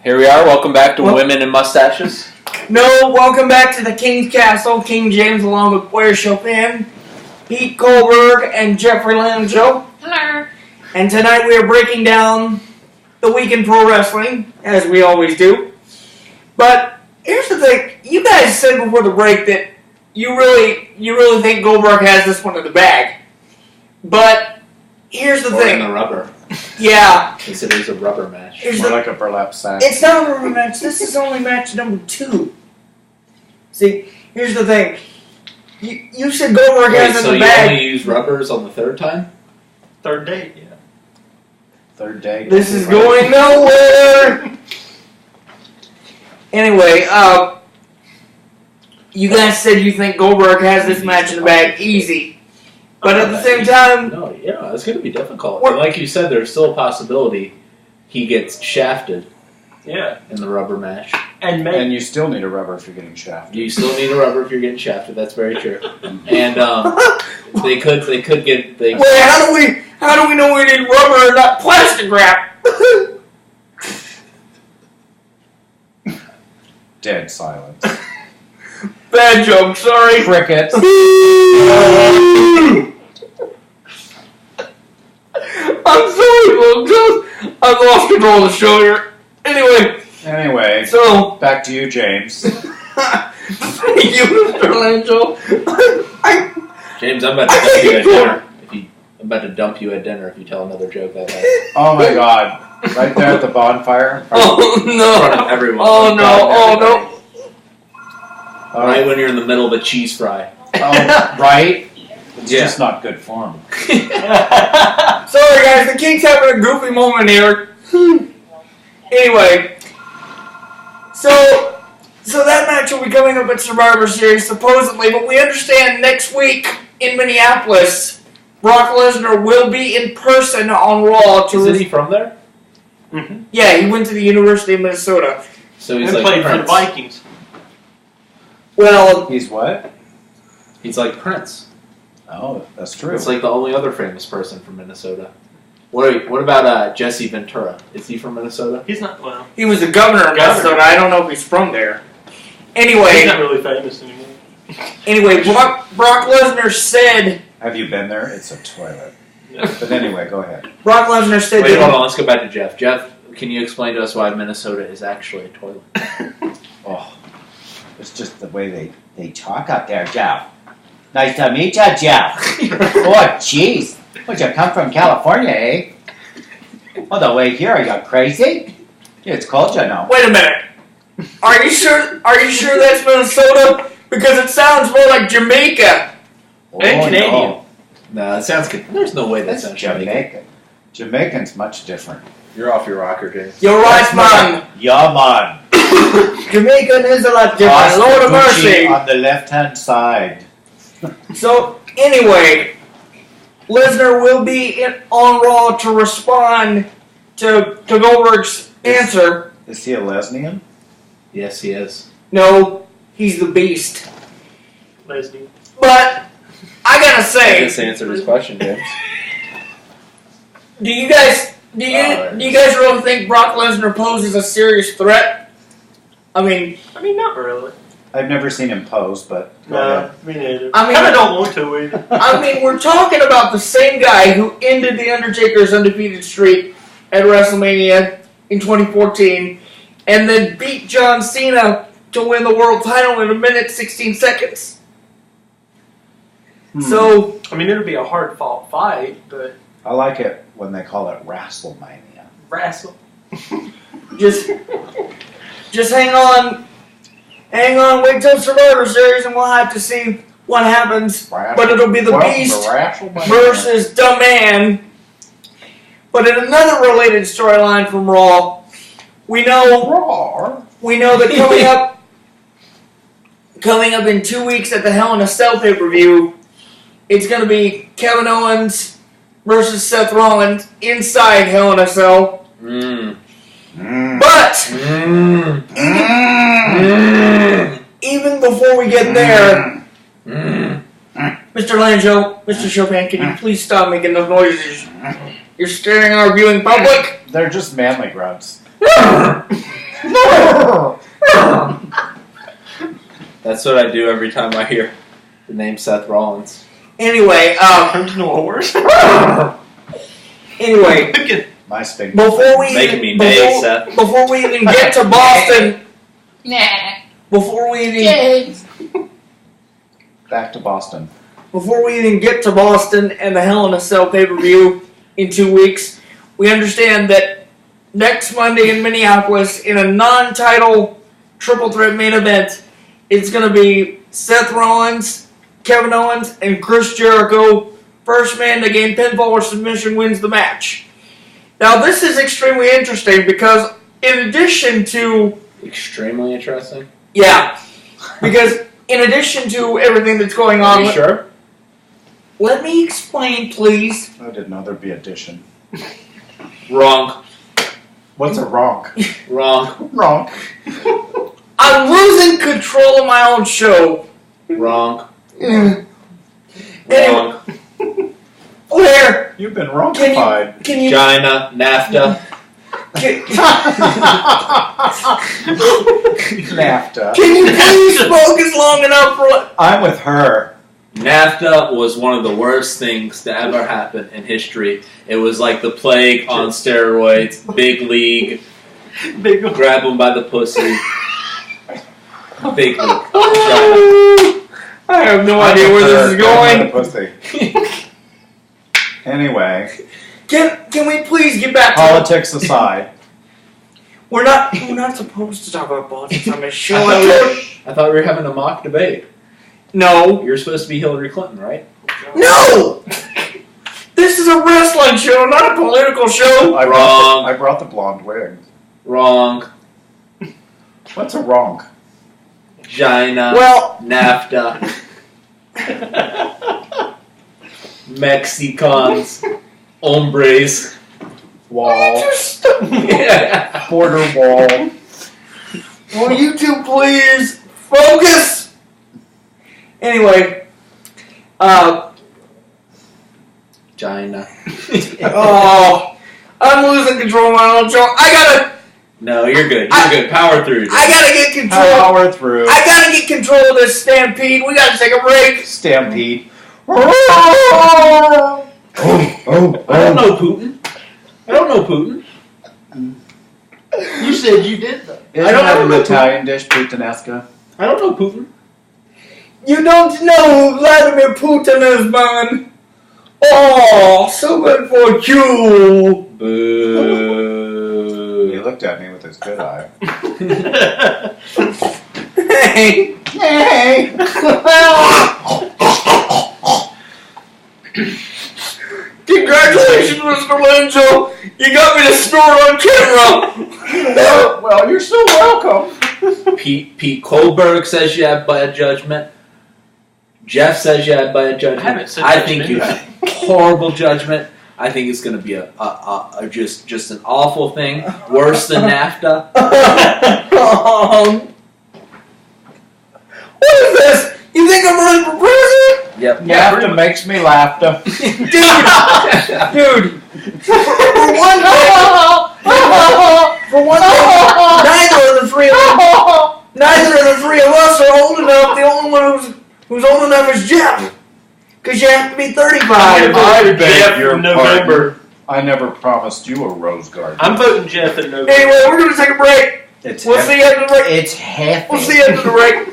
Here we are. Welcome back to Women and Mustaches. No, welcome back to the King's Castle. King James along with Blair Chopin, Pete Goldberg, and Jeffrey Lanzo. Hello. And tonight we are breaking down the week in pro wrestling, as we always do. But here's the thing. You guys said before the break that you really think Goldberg has this one in the bag. But here's the thing. In the rubber. Yeah. He said it was a rubber match. It's more like a burlap sack. It's not a rubber match. This is only match number 2. See, here's the thing. You said Goldberg has in the bag. So you only use rubbers on the third time? Third date, yeah. Third day. This is going nowhere. Anyway, you guys said you think Goldberg has this match in the bag easy. But at the same time... No, yeah, it's going to be difficult. And like you said, there's still a possibility he gets shafted in the rubber match. And you still need a rubber if you're getting shafted. You still need a rubber if you're getting shafted. That's very true. And they could get... Wait, how do we know we need rubber and not plastic wrap? Dead silence. Bad joke, sorry. Crickets. I'm sorry, folks. I've lost control of the show here. Anyway, so back to you, James. Thank you, Mr. Lancho. James, I'm about to dump you at dinner. I'm about to dump you at dinner if you tell another joke that night. Oh my God! Right there at the bonfire. Oh no! In front of everyone. Oh no! Oh no! Right when you're in the middle of a cheese fry. Oh, right. It's just not good form. Sorry, guys. The King's having a goofy moment here. Anyway, so that match will be coming up at Survivor Series supposedly, but we understand next week in Minneapolis, Brock Lesnar will be in person on Raw. Isn't he from there? Mm-hmm. Yeah, he went to the University of Minnesota. So he's and like played for the Vikings. Well, he's what? He's like Prince. Oh, that's true. It's like the only other famous person from Minnesota. What about Jesse Ventura? Is he from Minnesota? He's not. Well, he was the governor of Minnesota. I don't know if he's from there. Anyway, he's not really famous anymore. Anyway, Brock Lesnar said... Have you been there? It's a toilet. But anyway, go ahead. Brock Lesnar said... Wait, hold on. Let's go back to Jeff. Jeff, can you explain to us why Minnesota is actually a toilet? Oh, it's just the way they talk out there, Jeff. Nice to meet you, Jeff. Oh, jeez. Would you come from California, eh? Oh, the way here, are you crazy? It's cold, you know. Wait a minute. Are you sure that's Minnesota? Because it sounds more like Jamaica. And Canadian. No, it sounds good. There's no way that's Jamaican. Jamaican's much different. You're off your rocker, James. You're right, man. Yeah, man. Jamaican is a lot different. Lord of mercy. On the left-hand side. So, anyway, Lesnar will be on Raw to respond to Goldberg's answer. Is he a lesbian? Yes, he is. No, he's the Beast. Lesbian. But I gotta say, I just answered his question, James. Do you guys really think Brock Lesnar poses a serious threat? I mean, not really. I've never seen him pose, but No, me neither. I kind of don't want to either. I mean, we're talking about the same guy who ended The Undertaker's undefeated streak at WrestleMania in 2014, and then beat John Cena to win the world title in 1:16 seconds. So, it'll be a hard-fought fight, but I like it when they call it WrestleMania. wrestle. just hang on. Hang on, wait till Survivor Series and we'll have to see what happens. But it'll be the Beast versus the Man. But in another related storyline from Raw, we know that coming up in 2 weeks at the Hell in a Cell pay-per-view, it's going to be Kevin Owens versus Seth Rollins inside Hell in a Cell. But even before we get there, Mr. Lanzo, Mr. Chopin, can you please stop making those noises? You're scaring our viewing public. They're just manly grunts. That's what I do every time I hear the name Seth Rollins. Anyway, anyway, My sphincter. before we Making me neigh, Seth. before we even get to Boston, before we even Back to Boston. before we even get to Boston and the Hell in a Cell pay-per-view in 2 weeks, we understand that next Monday in Minneapolis, in a non-title triple threat main event, it's going to be Seth Rollins, Kevin Owens, and Chris Jericho. First man to gain pinfall or submission wins the match. Now, this is extremely interesting because in addition to... Extremely interesting? Yeah. Because in addition to everything that's going on... Are you sure? Let me explain, please. I didn't know there'd be addition. Wrong. What's a ronk? Wrong. Ronk. I'm losing control of my own show. Wrong. Anyway, Wrong. Claire, You've been wronkified. can you... China, NAFTA. NAFTA. Can you please focus long enough for... I'm with her. NAFTA was one of the worst things to ever happen in history. It was like the plague on steroids. Big league. Grab them by the pussy. Big league. I have no idea where this is going. Pussy. Anyway, Can we please get back to... politics aside. We're not supposed to talk about politics on this show. I thought we were having a mock debate. No. You're supposed to be Hillary Clinton, right? No! This is a wrestling show, not a political show. I brought the blonde wig. Wrong. What's a ronk? China. Well... NAFTA. Mexicans. Hombres. Wall. Yeah. Border wall. Will you two please focus? Anyway, China. oh, I'm losing control of my own show. No, you're good. You're good. Power through. I gotta get control. Power through. I gotta get control of this stampede. We gotta take a break. Stampede. I don't know Putin. I don't know Putin. You said you did though. Isn't I don't that know an Italian dish, puttanesca? I don't know Putin. You don't know who Vladimir Putin is, man. Oh, so good for you. Boo. He looked at me with his good eye. Hey. Hey! Congratulations, Mr. Lenjo. You got me to snort on camera. Well, you're so welcome. Pete Kohlberg says you have bad judgment. Jeff says you have bad judgment. I haven't said I much, think did you I? have horrible judgment. I think it's going to be a just an awful thing, worse than NAFTA. What is this? You think I'm running for president? Yep. NAFTA makes me laughter. Dude. For one thing, neither of the three of us are old enough. The only one who's old enough is Jeff. Because you have to be 35. I beg Jeff your in November. pardon. I never promised you a rose garden. I'm voting Jeff in November. Anyway, we're going to take a break. It's We'll see you after the break. It's half. We'll see you after the break.